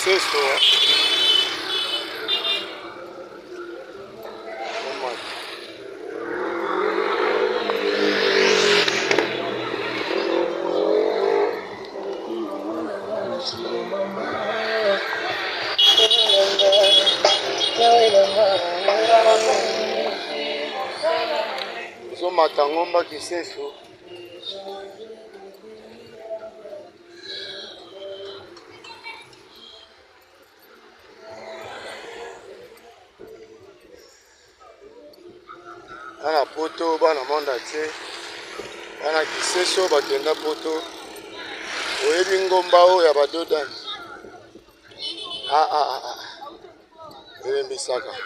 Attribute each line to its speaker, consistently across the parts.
Speaker 1: kiseso zomata ngomba kiseso ana poto bana monda te ana kiseso bakenda poto oyebi ngomba oyo ya badodani elembisaka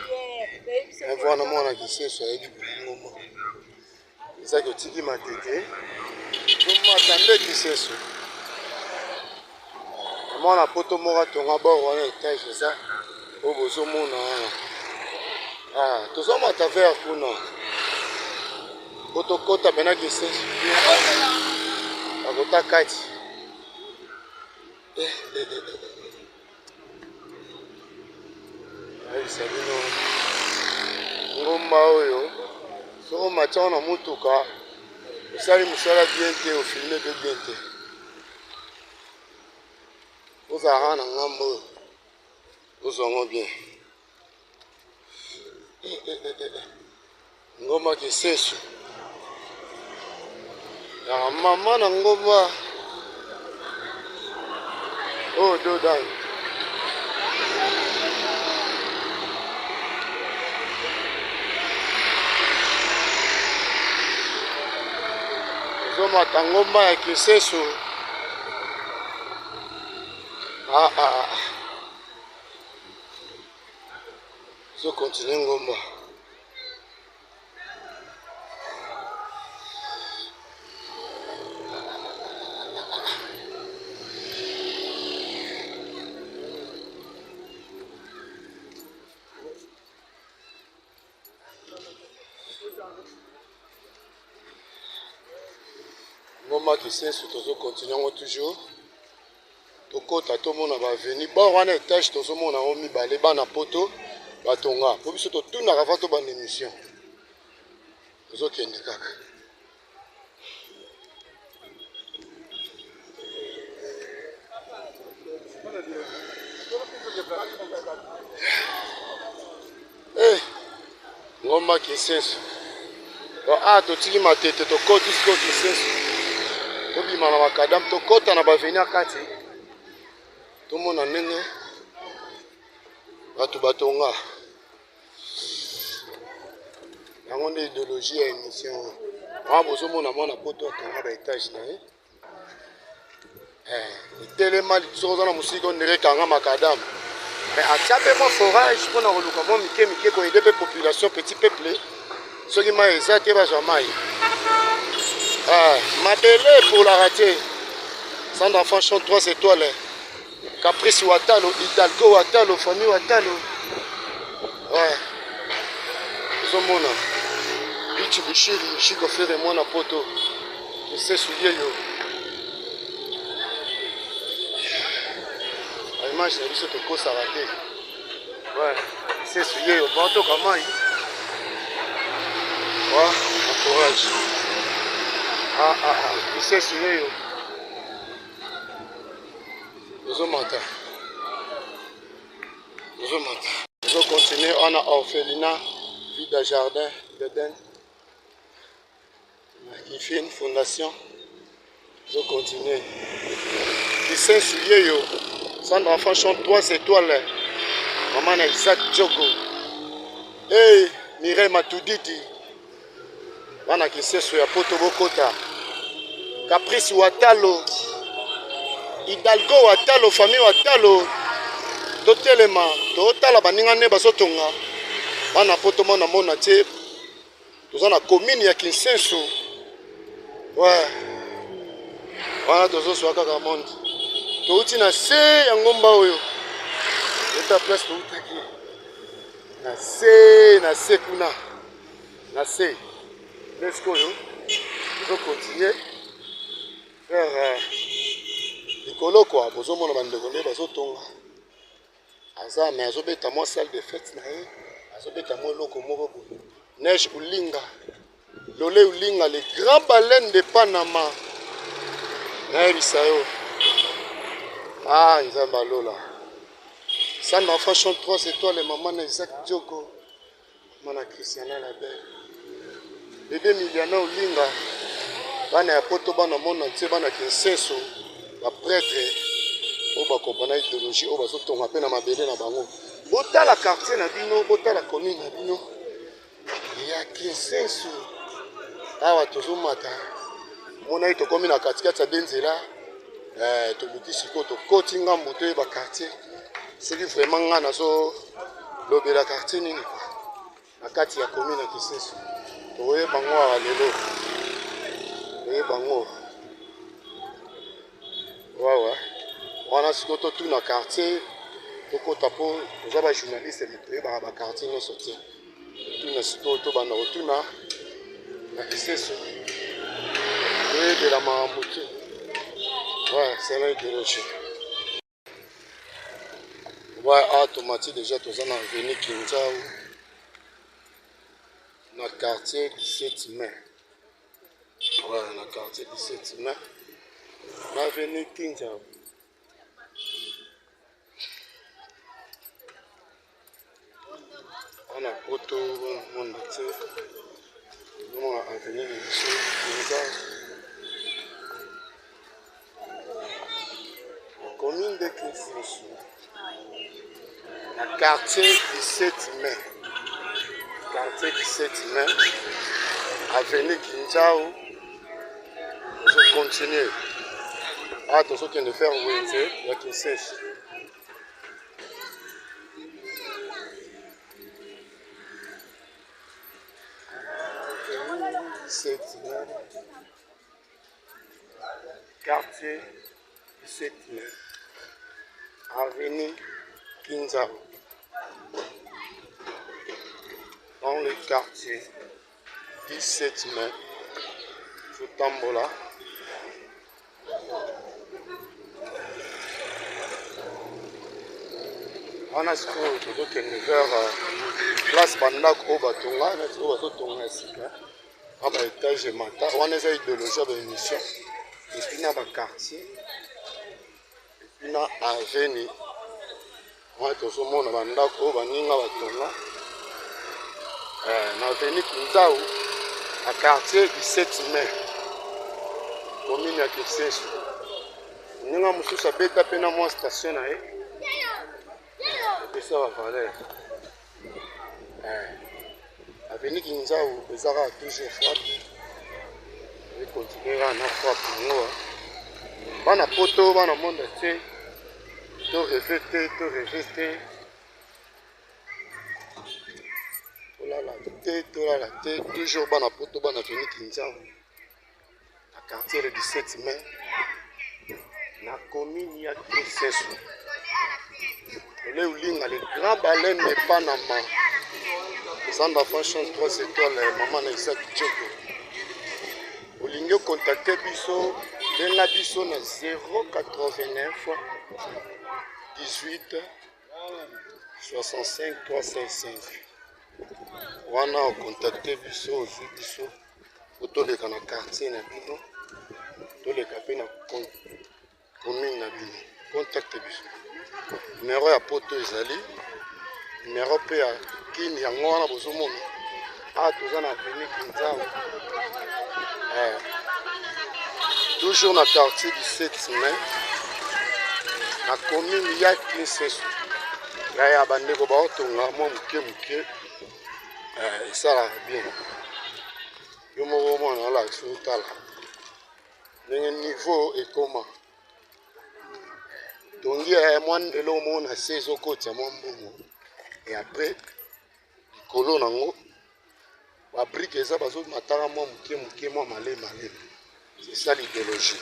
Speaker 1: evwana mwana kiseso ayebi ngomba ezaki otiki matete tomata nde kiseso mwana poto moko atonga bor wana etage eza oyo bozomona wana tozomata vers kuna po tokota pena kiseso akota kati ayisa bino ngomba oyo soko matya na mutuka osali mosala bien te ofilme mpe bien te ozalaka na ngambo oyo ozwango bien ngomba kiseso ya mama na ngomba oyo dodani ozomata ngomba ya kiseso zo continue ngomba ngomba kiseso tozo continue ngo toujours tokota tomona baveni bor wana etage tozomona ngo mibale bana poto batonga po biso totunaka va to bana émission tozokende kaka ngomba kiseso totiki matete tokoti siko kiseso tobima na makadamu tokota na baveni akati tomona ndenge bato batonga yango nde idéologie ya émission wana bozomona mwana poto atonga baetage na ye etelema soki oza na mosiki onderekanga makadamu mais atia mpe mwa forage mpona koluka mwa mike mike koyede mpe population petit peuple soki mai eza te bazwa mai mabele epolaka te centre d'enfant champ 3 étoiles Caprice Watalo, Hidalgo Watalo, famille Watalo. Ouais. Zomona. Bichi Bishiri, Chiko Frere Mwana Poto. Je sais souiller yo. La image c'est juste que ça raté. Ouais. Je sais souiller yo. Bon, to comment il. Ouais, encourage. Je sais souiller yo. Zomata. Nous continuer, on a orphelinat, vide jardin d'Eden. Il fait une fondation. Nous continuer. Qui s'insuyer yo. Centre d'enfant chante 3 étoiles. Maman na Isaac Djogo. Hey, Mireille Matouditi. Wana qui s'insuyer Poto Bokota. Caprice Watalo. Hidalgo Watalo, famille Watalo, totelema, totala baninga ne bazotonga. Bana poto mona mona te. Toza na commune ya Kinsenso. Ouais. Wana tozo swaka ka monde. Touti na se ya ngomba oyo. Eta place toutaki. Na se kuna. Na se. Let's go yo. On va continuer. Faire likolo kwa bozomona bandeko nde bazotonga aza mais azobeta mwa salle de fête na ye azobeta mwa eloko moko boye Neige Ulinga Lolé Ulinga le grand baleine de Panama nayebisa yo nzambe alola ça d'enfant chante 3 étoiles maman na Isaac Diogo mana Christiana la belle bébé Miliana Ulinga bana ya poto bana mona ntie bana kinseso ba prêtre o ba comprendre idéologie o ba sotonga pe na mabele na bango botala quartier na bino botala commune na bino ya kinseso awa tozomata mona tokomi na katikati ya benzela toluki sikoyo tokoti ngambo toyeba quartier soki vraiment nga nazolobela quartier nini na kati ya commune ya Kiseso toyeba ngo awa lelo toyeba ngo wawa wana sikoyo totuna quartier tokota mpo toza bajournaliste toyebaka baquartier nyonso te totuna sikoyo tobanda kotuna na Kiseso toyebela makambo te c'est là idéologie. Automatique déjà tous en avenue Kinzao dans le quartier 17 mai. Ouais, dans le quartier 17 mai. L'avenue Kinzao. On a auto monde tu on a avenue Kinzao. Commune de Kinshasa, le quartier 17 mai, quartier 17 mai, avenue Kinzao, je continue. Attention qu'il ne fait rien, il y a Kinshasa. Avenue 17 mai, quartier 17 mai. Avenue Kinzao, dans le quartier 17 mai, Futambola. On a ce que nous vers place Bandak au Batonga, on va se tourner ici. On va étage de Mata, on a des idéologies de l'émission, et puis dans le quartier. Na avenue on tozomona bandako oyo baninga batonga na avenue Kinzao à quartier 17 mai commune ya Kiseso ninga mosusu abeta pe na mwa station na ye epesa bavaleur avenue Kinzao ezaka toujours frappe ekontinuera na frappe yango bana poto bana monde te to revete tolala te toujours bana poto bana avenue Kinzao na quartier le 17 mai na commune ya Kiseso Lolé Ulinga le grand baleine de Panama centre d'enfant chante 3 étoiles maman na Isaac Diogo olingi contacter biso benga biso na 089 18 65 355 wana ocontacte biso ozwi biso otoleka na quartier na bino toleka pe na commune na bino contacte biso numéro ya poto ezali numéro pe ya kini yango wana bozomona toza na avenue Kinzao toujours na quartier 17 mai na commune ya Kiseso ya bandeko baotonga mwa moke esalaka bien yo moko omona olakisi otala ndenge niveau ekoma tongi mwa eloko moko na se ezokotisa mwa mbongo et après likolo nango babrike eza bazomataka mwa moke mwa malema c'est ça l'idéologie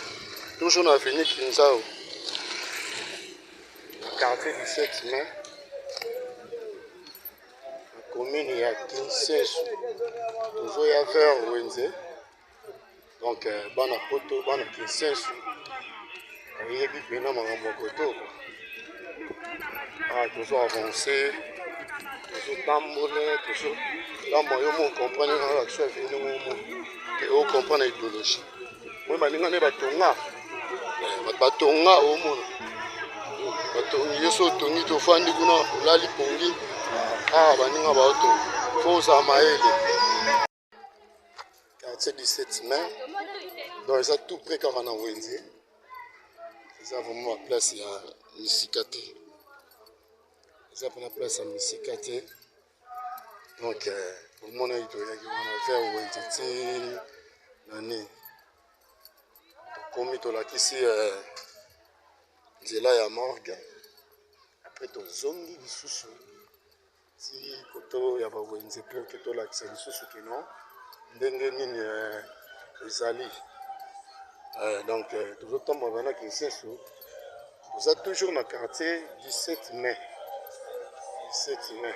Speaker 1: toujours na avenue Kinzao quartier 17 mai la commune ya Kiseso tozoya vers Wenze donc bana poto bana Kiseso oyebi pena makambo ya kotoko Ouais, toujours avancé, toujours tambouré, toujours. Là, moi, je comprends l'action et on comprend l'idéologie. Moi, je suis batonga. Batonga, au monde. Batongi, je suis tongi, tu fais un diguna, là, li pongi. Ah, baninga bato. Faut amaele. Quartier 17 mai. Donc, ils sont tout près quand on a Wendy. C'est ça vraiment la place, il y a Missikate. C'est ça pour la place à Missikate. Donc, pour mon avis, il y a vers Wendy. Nani. Comme il y a ici, nzela ya morgue. Après, tu zongi du sous. Si koto ya bawenze pour que tolakisa lisusu kino ndenge nini ezali donc tozotambola bana kinsesu toza toujours na quartier 17 mai 17 mai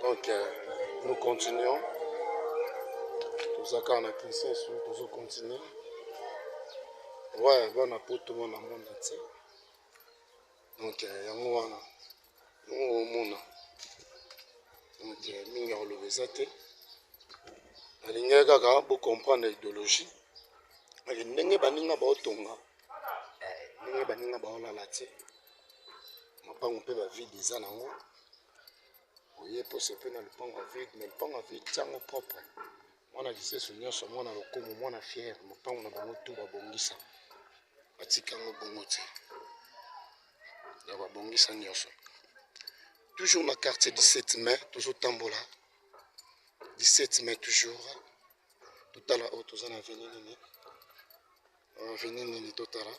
Speaker 1: donc nous continuons toza kaka na kinsesu tozocontinue ouais bana poto mona monde te donc yango wana yango omona donc mingi ya koloba eza te nalingai kaka bocomprendre idéologie ake ndenge baninga baotonga ndenge baninga baolala te mapango mpe bavide eza nango oye pose mpe na lupango ya vide mais lupango ya vide tiango propre mwana liseso nyonso mwana lokomo mwana fiere mapango na bango tu babongisa batikango bongo te ya babongisa nyonso toujours na quartier 17 mai tozotambola 17 mai toujours totala oyo toza na aveni nini aveni nini totala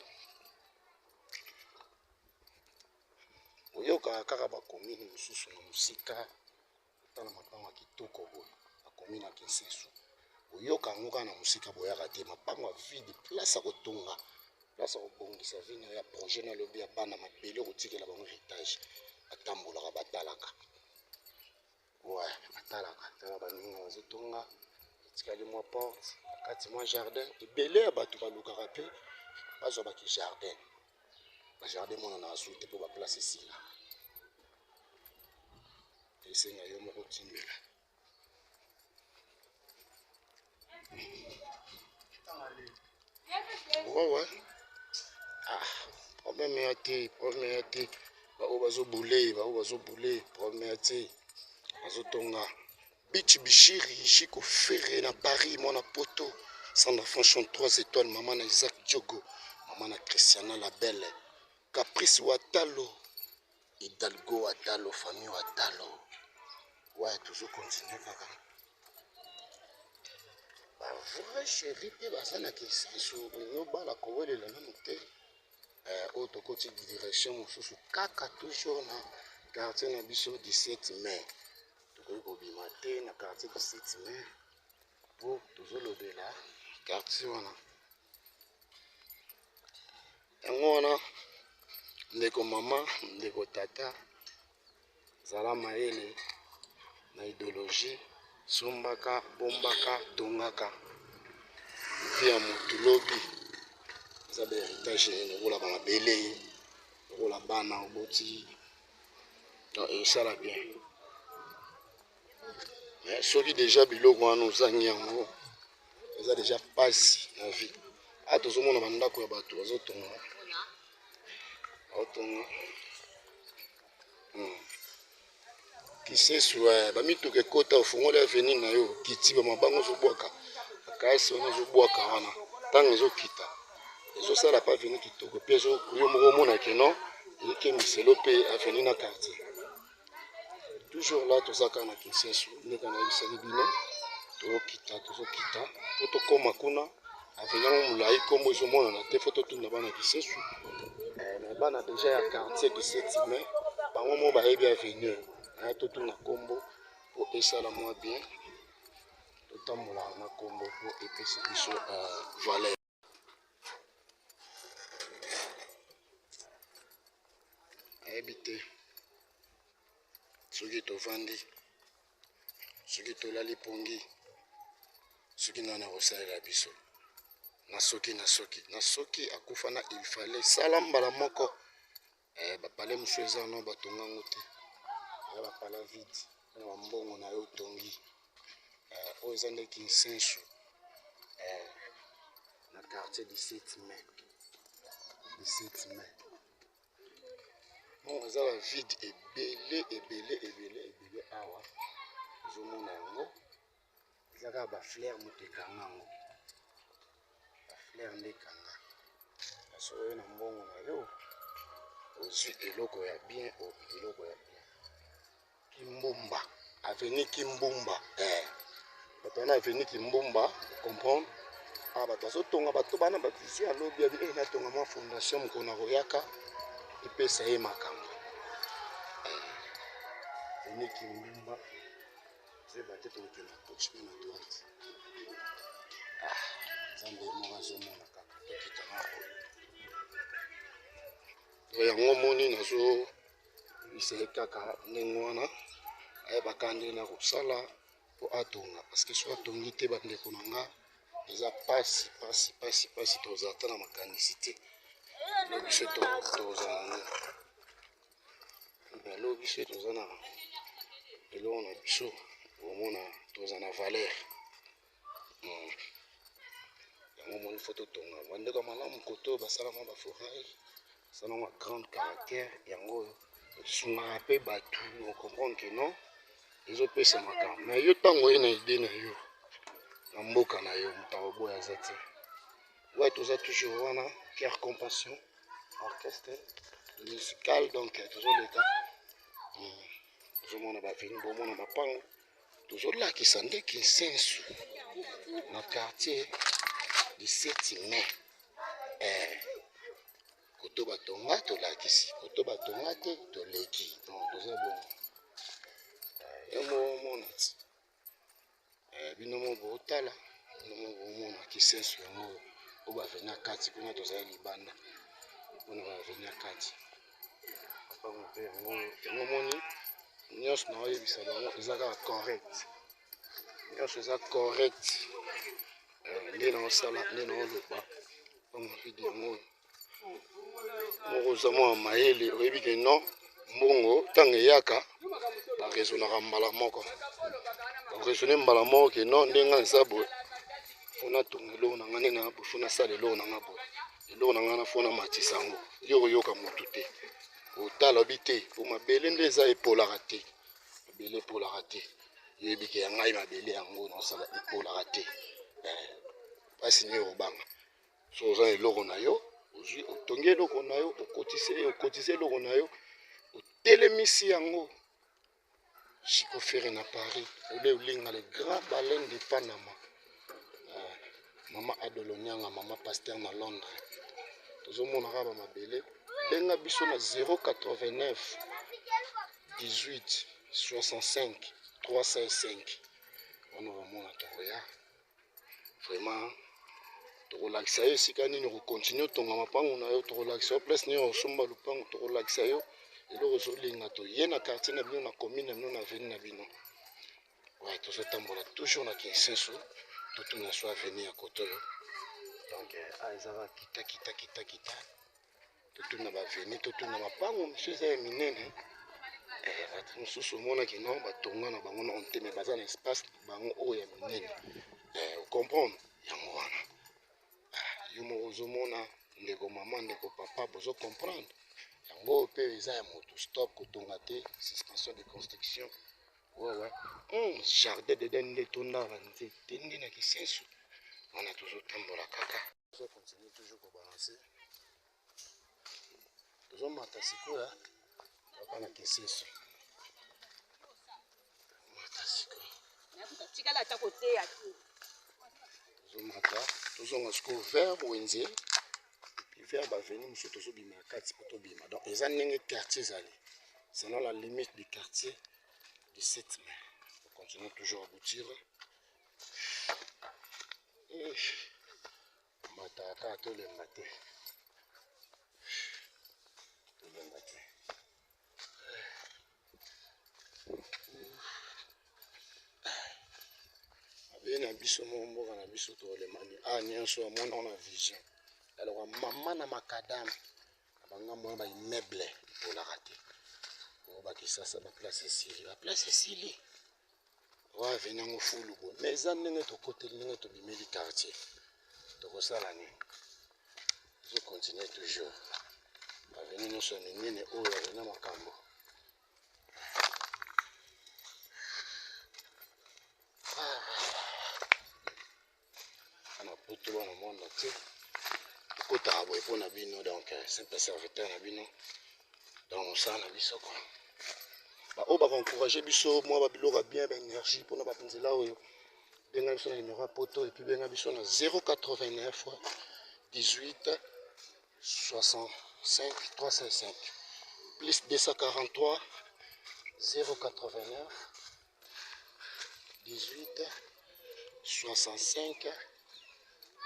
Speaker 1: oyokaka kaka bakomini mosusu na mosika tala mapango ya kitoko boye bakomi na kinsesu oyoka yango kaka na mosika boyaka te mapango ya vide place ya kotonga place ya kobongisa vino ya projet na lobi ya bana mabele kotikela bango héritage batambolaka batalaka ouais batalaka tala baninga bazotonga etikali mwa porte bakati mwa jardin ebele ya bato balukaka mpe bazwa baki jardin bajardin mona na asu te mpo baplace esila esenga yo moko timbela ouais ah problème ya te bao bazobule problème ya te bazotonga bichi bishiri jiko fere na Paris mwana poto centre franchon 3 étoiles maman na Isaac Diogo maman na Christiana la belle Caprice Watalo Hidalgo Watalo famille Watalo ouais toujours continuer kaka vrai chéri mpe baza na kisesu olingi obala kowelela nanu te oyo tokoti direction mosusu kaka toujours na quartier na biso 17 mai tokoki kobima te na quartier 17 mai mpo tozolobela quartier wana yango wana ndeko mama ndeko tata zala mayele na idéologie sombaka bombaka tongaka via motu lobi eza bahéritage lokola bamabele lokola bana oboti esala bien mais soki déjà biloko wana ozangi yango eza déjà pasi na vie a tozomona bandako ya bato bazotonga kisesu bamituka ekota ofungoli aveni na yo kiti bamabango ozobwaka bakasi wana ozobwaka wana ntango ezokita ezosala pa aveni kitoko mpe yo moko omona keno eyeke miselo mpe aveni na quartier toujours là tozaka na kisesu ndeka nayebisaki bino tozokita mpo tokóma kuna aveni yango molai nkombo ezomonana te fo totunda bana kisesu na bana deja ya quartier 17 mai bango mo bayebi aveni totuna nkombo mpo esala mwa bien totambolaka na nkombo mpo epesi biso valeur ayebi te soki tovandi soki tolali pongi soki nani akosalela biso na soki akufa na il fallait sala mbala moko bapale mosusu eza no batonga yango te ya bapala vide na bambongo na yo otongi oyo eza nde Kinsensu na quartier 17 mai bon eza bavide ebele awa ozomona yango eza kaka bafleur moto ekanga yango bafleur nde ekanga kasi oyo na mbongo na yo ozwi eloko ya bien Kimbumba avenue Kimbumba bato wana avenue Kimbumba comprendre bato azotonga bato bana bavisi alobi abi natonga mwa fondation mokona koyaka epesa ye makambo avenue Kimbumba c'est bate tokokenda gauche pe na droite nzambe moko azomona kaka tokita moko yango moni nazo iseye kaka ndenge wana ayebaka nde na kosala po atonga parceke so atongi te bandeko na nga eza pasi tozala ata na makanisi te biso toza na eloko na biso omona toza na valeur yango moni fo totonga bandeko malamu koto basalama baforai basalama grande caractère yango oyo esungaka mpe bato okomprendre ke non ezopesa makambo na yo ntango oye na ide na yo na mboka na yo moto akoboya aza te ouais toza toujours wana Cœur Compassion orchestre musical donc tozoleka tozomona baveni bomona mapango tozolakisa nde Kinsensu na quartier 17 mai koto batonga tolakisi koto batonga te toleki donc toza bon mona ti bino mo botala bino mo bomona Kinsensu yango oyo baveni ya kati kuna tozali libanda mpona baveni ya kati apango mpe yango moni nyonso na oyebisa bango eza kaka correct nyonso eza correct nde naosala nde naoloba mpango vidi yango moko oza mwa mayele oyebi ke non mbongo ntango eyaka baresonaka mbala moko baresone mbala moko ke non ndenga eza boye fona tonga eloko na nga nde na boye fona sala eloko na nga boye eloko na nga na fona matisa yango yo koyoka motu te otala obi te po mabele nde eza epolaka te mabele epolaka te yoyebi ke ya ngai mabele yango naosala epolaka te mpasi nde obanga so oza eloko na yo ozwi otongi eloko na yo okotise eloko na yo otelemisi yango Chico Ferry na Paris ole olinga le grand baleine de Panama mama Adolonianga mama Pasteur na Londres tozomonaka bamabele benga biso na 089 18 65 355 wana bamona tokoya vraiment tokolakisa yo esika nini kokontinue otonga mapango na yo tokolakisa yo place nini osomba lupango tokolakisa yo eloko ozolinga toye na quartier na bino na commune na bino na veni na bino ouais tozotambola toujours na Kinsensu totuna so aveni ya kotoyo donc ezaka kita totuna baveni totuna mapango mosusu eza ya minene bato mosusu omonaki non batonga na bango na onteme baza na espace bango oyo ya minene ocomprendre yango wana yo moko ozomona ndeko mama ndeko papa bozo comprendre yango mpe eza ya moto stop kotonga te suspension de construction jardin deden nde tonda banzete nde na Kinsensu wana tozotambola kaka tozocontinue toujours kobalanse tozomata sikoya aka na Kinsensu mata sikoyo tozomata tozonga sikoyo vers wenze vers baveni mosusu tozobima ya kati po tobima donc eza ndenge quartier ezali c'est dans la limite du quartier du 7 mai on continue toujours à aboutir mataka tolemba te abe na biso mo mboka na biso tolemani nyonso amona na vision alors maman na makadam bangambo ba immeuble pour la rater. On va qui ça ba place Cécile. La place Cécile. Ouais, venir au fou le bon. Mais ça n'est pas côté n'est pas bimeli quartier. Donc ça l'année. Je continue toujours. Va venir nous sonner ni au venir mon cambo. On a pour tout le monde entier. Côté à boire pour nabino donc simple serviteur nabino. Donc ça na biso quoi. Ba o ba encourager biso moi ba biloko bien ba énergie pour na ba pinzela oyo. Benga biso na numéro poto et puis benga biso na 089 18 65 355 plus 243 089 18 65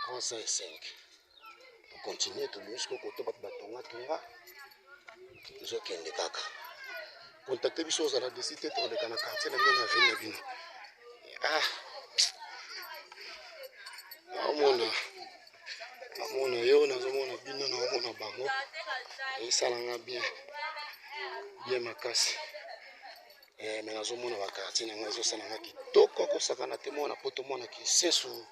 Speaker 1: 355. Pour continuer tout le jusqu'au côté batonga tonga. Nous okende kaka. Contactez biso za la décité pour le kana quartier na bien na vina bino. Ah. Amona yo nazomona bino na omona bango. Esalanga bien. Bien makasi. Mais nazomona ba quartier na ngazo salanga kitoko ko sakana te mona poto mona ki sesu.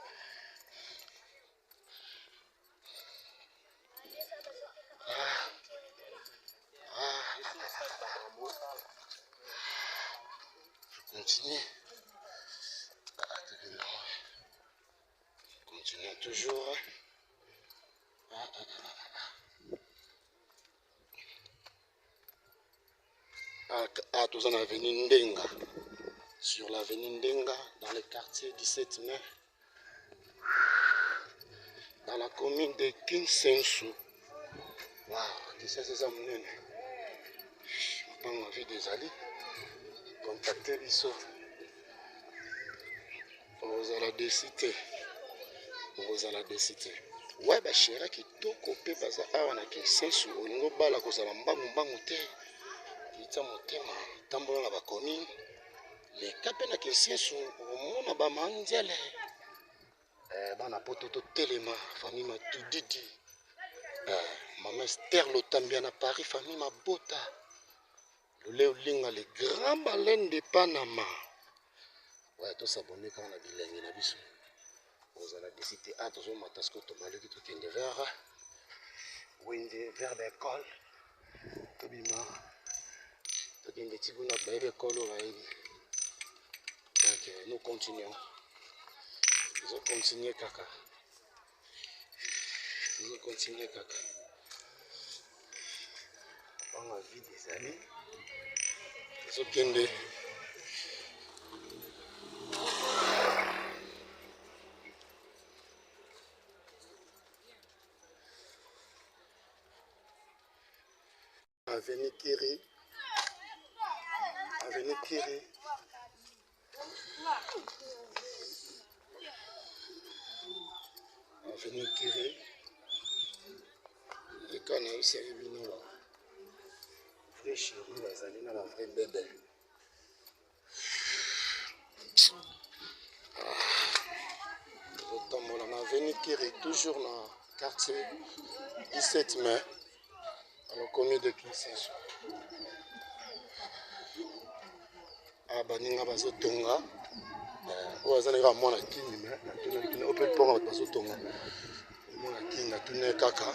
Speaker 1: Continue. Continue toujours. Tous en avenue Ndenga. Sur l'avenue Ndenga, dans le quartier 17 mai. Dans la commune de Kinsensu. Waouh, 17 c'est mon dans ma vie des alliés. Contactez Bisso. Vous allez décider. Vous allez décider. Ouais, bah chérie, qui tout copé parce que on a qui sensu au niveau bas la cause à l'ambangu te. Qui t'a monté ma tambour la bacommune. Les capes na qui sensu au monde à bamandiale. Bana poto to téléma famille ma tout didi. Maman Esther Lotambia à Paris famille ma bota. Le Léolinga les grands baleines de Panama. Ouais, tout s'abonner quand on a bilingue na biso. Vous allez décider à tous les matins que tu vas aller tout qui est vers l'école. Tu bima. Tu qui est petit bout notre bébé école au raï. Donc nous continuons. Nous continuons kaka. Nous continuons kaka. Dans la vie des années. Nous continuons. Avenue Kiri. Avenue Kiri. Avenue Kiri. Et quand on a eu ces réunions là, vrai chéri, les années dans la vraie bébé. On a avenue Kiri, toujours dans le quartier 17 mai. Alors, commune de Kinsensu. Ah, baninga bazo tonga. Oazaneka mwana kini me. Natuna kini open ponga bazo tonga. Mwana kini natuna kaka.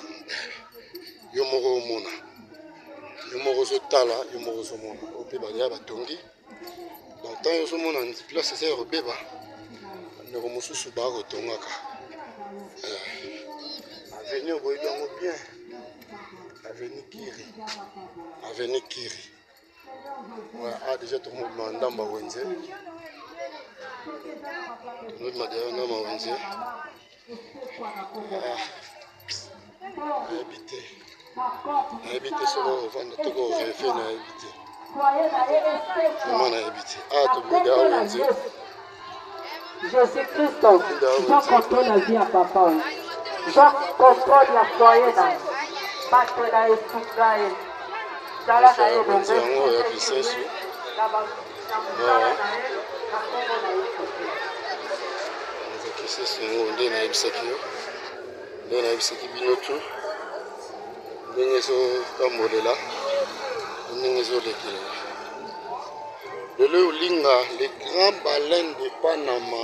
Speaker 1: Yo moko mona. Yo moko zo tala, yo moko zo mona. Ope balia batongi. Donc tant yo zo mona ni place c'est robeba. Ne ko mususu ba ko tonga ka. Avenue boy bango bien. Avenue Kiri. Avenue Kiri. Ouais, ah déjà tout le monde m'a ndamba wenze. Tout le monde m'a dit ndamba wenze. Habité. Habité sur le vent de Togo, j'ai fait na habité. Comment na habité? Ah, tout le monde a wenze.
Speaker 2: Jésus-Christ, Jean contrôle la vie à papa. Jean contrôle la foyer là. Batte la escouade. Sala na ye bongo.
Speaker 1: Ya Kinsensu. Kinsensu nde na yebisaki yo. Nde na yebisaki bino tu. ndenge ezotambolela ndenge ezolekela lelo olinga les grands baleines de Panama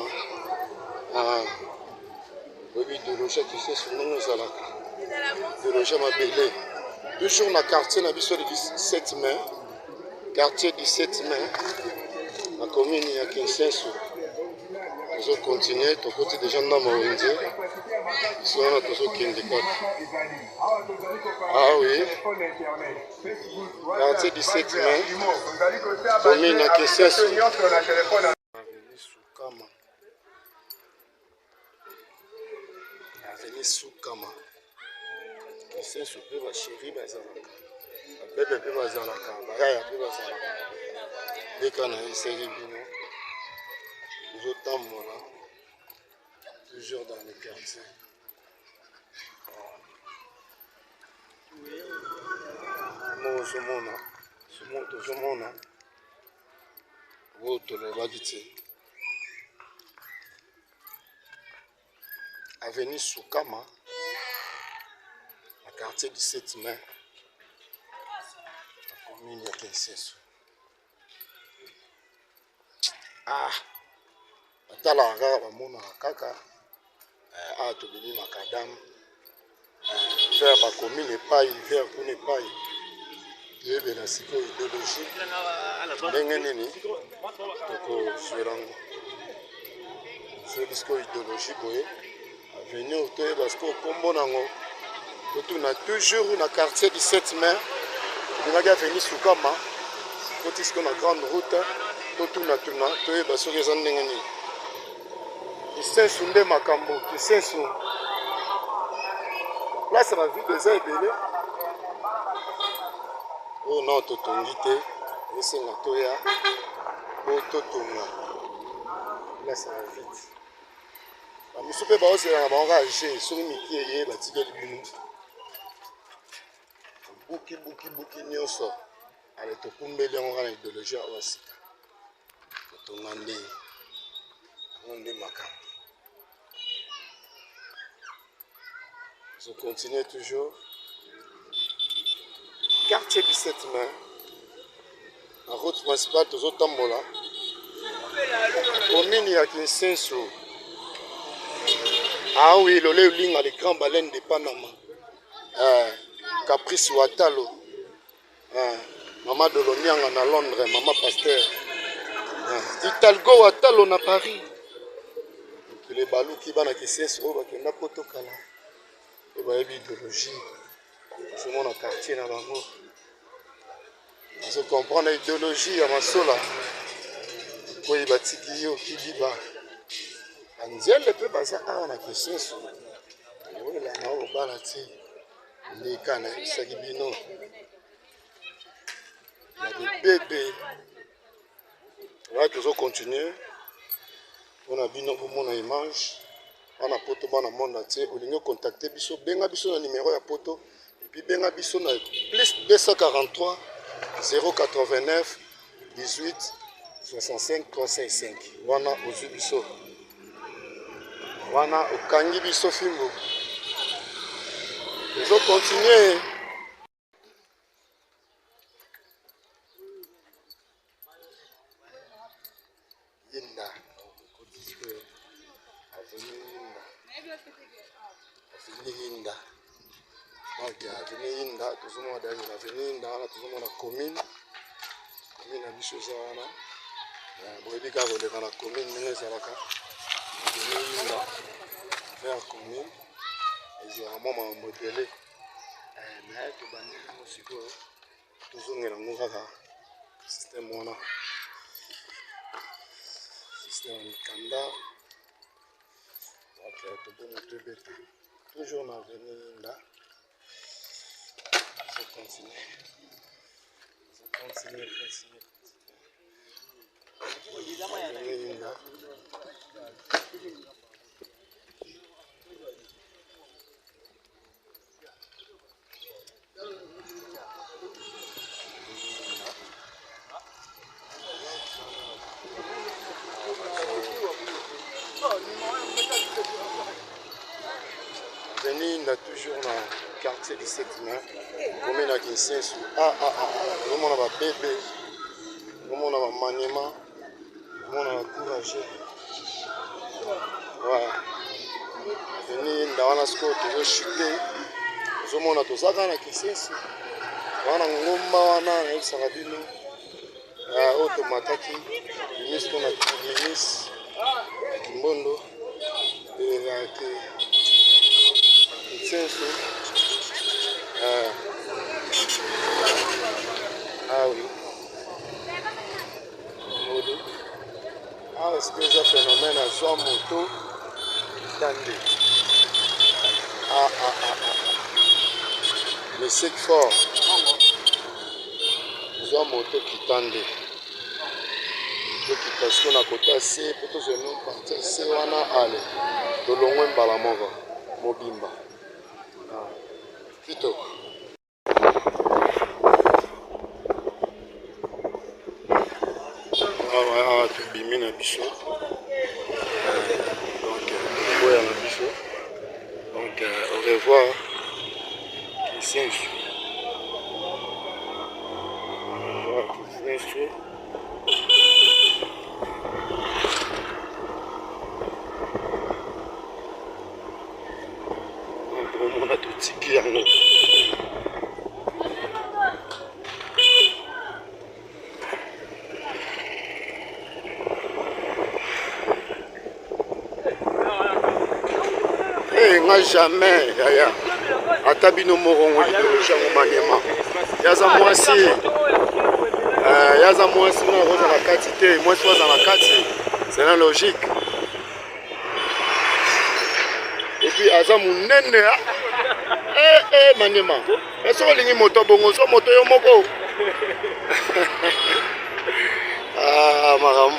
Speaker 1: oyebi idéologie tu sais ndenge ezalaka idéologie mabele toujours na quartier na biso le 17 mai quartier 17 mai na commune ya Kinsenso tozokontinue tokoti deja ndambo wenze biso wana tozokende kaka ah oui quartier 17 mai commune ya Kinsenso avenue Soukama Kinsenso mpe basheri bazalaka babebe mpe bazalaka baraya mpe bazalaka ndeka na eseli bino ozotambola toujours dans le quartier tozomona oyo tolobaki te avenue Soukama na quartier 17 mai na commune ya Kinsenso. Batalaka kaka bamonaka kaka awa tobimi makadam vers bacommune epai vers kuna epai toyebela sikoyo idéologie ndenge nini tokozwelango soki sikoyo idéologie boye avenir toyeba sikoyo kombo nango totuna toujours na quartier 17 mai tobimaki avenir Soukama koti sikoyo na grande route totuna toyeba soki eza ndenge nini Kinsenso nde makambo Kinsenso place na ville eza ebele oyo non totongi te esenga toya po totonga place na vide bamosusu mpe baozela na bango age soki miki eye batikeli bino buki nyonso ale tokumbeli yango kaka na idéologie ya oyo sika totonga nde yango nde makambo je continue toujours quartier 17 mai la route principale tozotambola commune ya Kinsenso ah oui lolé olinga les grands baleines de Panama Caprice Watalo Maman Dolonianga na Londres Maman Pasteur Italgo Watalo na Paris les baluki bana Kinsenso oyo bakenda potokala oyo bayebi idéologie somo na quartier na bango comprendre idéologie ya masola oyo batiki yo kidiba anzele mpe baza awa na Kinsenso oyelana oyo bala te ndeka na yebisaki bino na bebebe oyo tozocontinue mpona bino bomona image wana poto bana monda te olingi contacter biso benga biso na numéro ya poto epuis benga biso na plus 243 089 18 65 35 wana ozwi biso wana okangi biso fimbo ezokontinue Yinda avenue Yinda tozomona dani na avenue Yinda wana tozomona commune na biso eza wana boyebi kaka koleka na commune ndenge ezalaka avenue Yinda vers commune ezalaka mwa mamodele naye tobandi yango sikoyo tozongela ngo kaka systeme wana systeme ya mikanda tobongo tobeta toujours na avenue Yinda continue. Yinda toujours là. quartier 17 mai commune ya Kinsensu. Omona ba bébé, omona ba Maniema, omona ba courage. Voilà. Veni ndawana siko tozo chuté. Ozomona tozaka na Kinsensu. Wana ngomba wana na isaka bino. Oto mataki ministre na ministre Kimbondo de Kinsensu. Oui. Est-ce que j'ai phénomène à soi moto tandé? Mais c'est fort. Soi moto qui tandé. Je qui passe qu'on a côté assez pour tous nous partir c'est wana ale. De loin balamova mobimba. Vito. Tubimi na biso. Donc boya na biso. Donc au revoir. Kinsensu. Au revoir Kinsensu. On a tout tiki yango. Jamais yaya atabino morongo idéologie ya Maniema yaza mwasi na roza na kati te mwasi waza na kati c'est la logique et puis aza munene Maniema est-ce que lingi moto bongo so moto yo moko marambo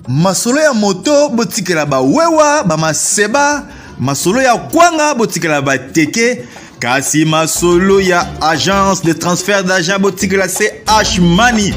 Speaker 3: masolo ya moto botikela ba wewa ba maseba masolo ya kwanga botikela ba teke kasi masolo ya agence de transfert d'argent botikela CH Money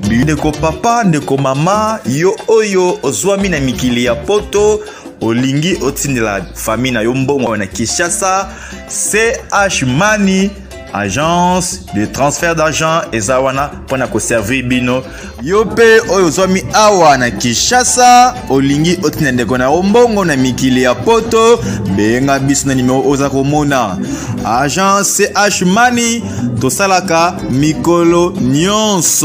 Speaker 3: ndeko papa ndeko mama yo oyo ozwami na mikili ya poto olingi otindela famille na yo mbongo na Kinshasa CH Money agence de transfert d'argent ezawana pona ko servir bino yope oyo zwami awa na Kinshasa olingi otina ndeko na ombongo na mikili ya poto benga biso na numéro oza komona agence CH Money tosalaka mikolo nyonso.